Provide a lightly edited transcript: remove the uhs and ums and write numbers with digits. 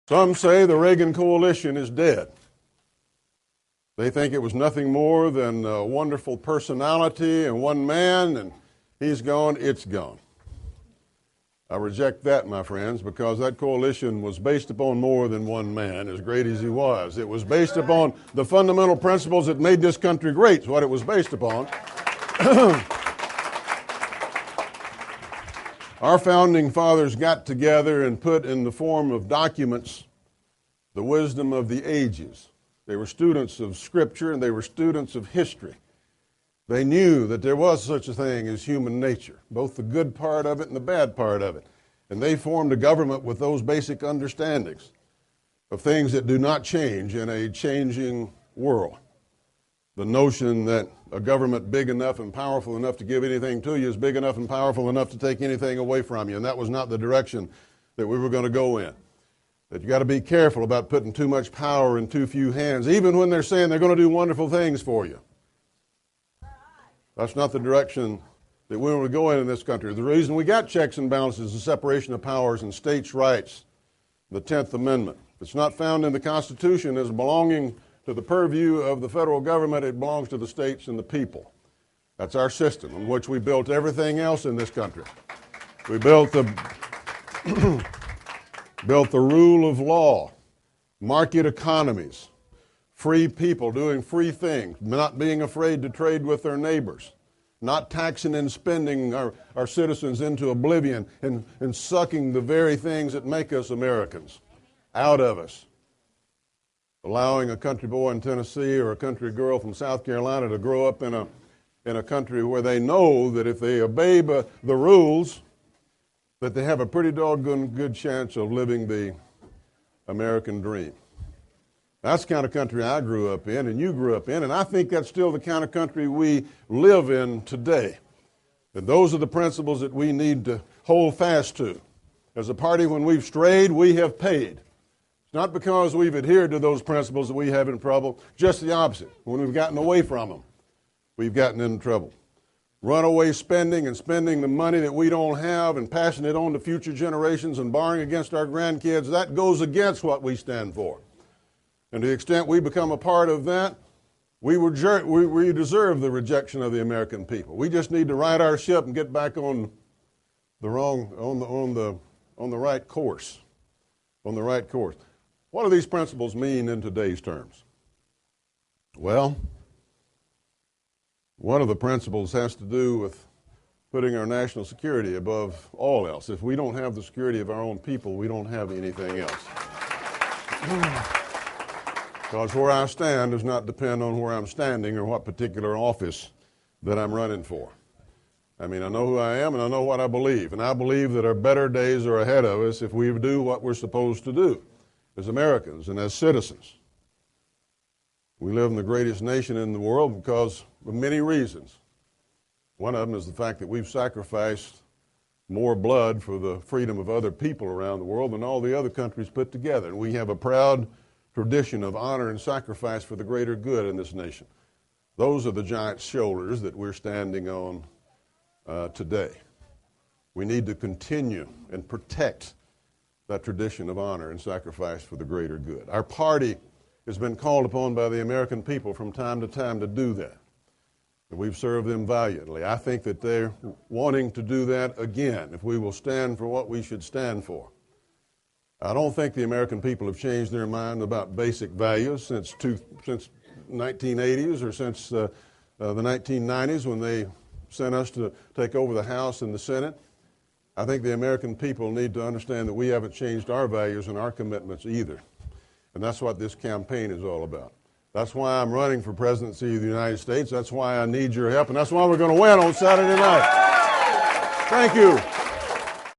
Some say the Reagan coalition is dead. They think it was nothing more than a wonderful personality and one man, and he's gone, it's gone. I reject that, my friends, because that coalition was based upon more than one man, as great as he was. It was based upon the fundamental principles that made this country great, is what it was based upon. Our founding fathers got together and put in the form of documents the wisdom of the ages. They were students of Scripture and they were students of history. They knew that there was such a thing as human nature, both the good part of it and the bad part of it. And they formed a government with those basic understandings of things that do not change in a changing world. The notion that a government big enough and powerful enough to give anything to you is big enough and powerful enough to take anything away from you. And that was not the direction that we were going to go in. That you got to be careful about putting too much power in too few hands, even when they're saying they're going to do wonderful things for you. That's not the direction that we want to go in this country. The reason we got checks and balances, the separation of powers and states' rights, the 10th Amendment. It's not found in the Constitution as belonging to the purview of the federal government. It belongs to the states and the people. That's our system in which we built everything else in this country. We built the built the rule of law, market economies, free people doing free things, not being afraid to trade with their neighbors, not taxing and spending our citizens into oblivion and sucking the very things that make us Americans out of us. Allowing a country boy in Tennessee or a country girl from South Carolina to grow up in a country where they know that if they obey the rules, that they have a pretty doggone good chance of living the American dream. That's the kind of country I grew up in and you grew up in, and I think that's still the kind of country we live in today. And those are the principles that we need to hold fast to. As a party, when we've strayed, we have paid. It's not because we've adhered to those principles that we have in trouble, just the opposite. When we've gotten away from them, we've gotten in trouble. Runaway spending and spending the money that we don't have and passing it on to future generations and borrowing against our grandkids, that goes against what we stand for. And to the extent we become a part of that, we deserve the rejection of the American people. We just need to right our ship and get back on the right course. On the right course. What do these principles mean in today's terms? Well, one of the principles has to do with putting our national security above all else. If we don't have the security of our own people, we don't have anything else. Because where I stand does not depend on where I'm standing or what particular office that I'm running for. I mean, I know who I am and I know what I believe. And I believe that our better days are ahead of us if we do what we're supposed to do as Americans and as citizens. We live in the greatest nation in the world because of many reasons. One of them is the fact that we've sacrificed more blood for the freedom of other people around the world than all the other countries put together. And we have a proud tradition of honor and sacrifice for the greater good in this nation. Those are the giant shoulders that we're standing on today. We need to continue and protect that tradition of honor and sacrifice for the greater good. Our party has been called upon by the American people from time to time to do that. And we've served them valiantly. I think that they're wanting to do that again if we will stand for what we should stand for. I don't think the American people have changed their mind about basic values since 1980s or since the 1990s when they sent us to take over the House and the Senate. I think the American people need to understand that we haven't changed our values and our commitments either. And that's what this campaign is all about. That's why I'm running for presidency of the United States. That's why I need your help. And that's why we're going to win on Saturday night. Thank you.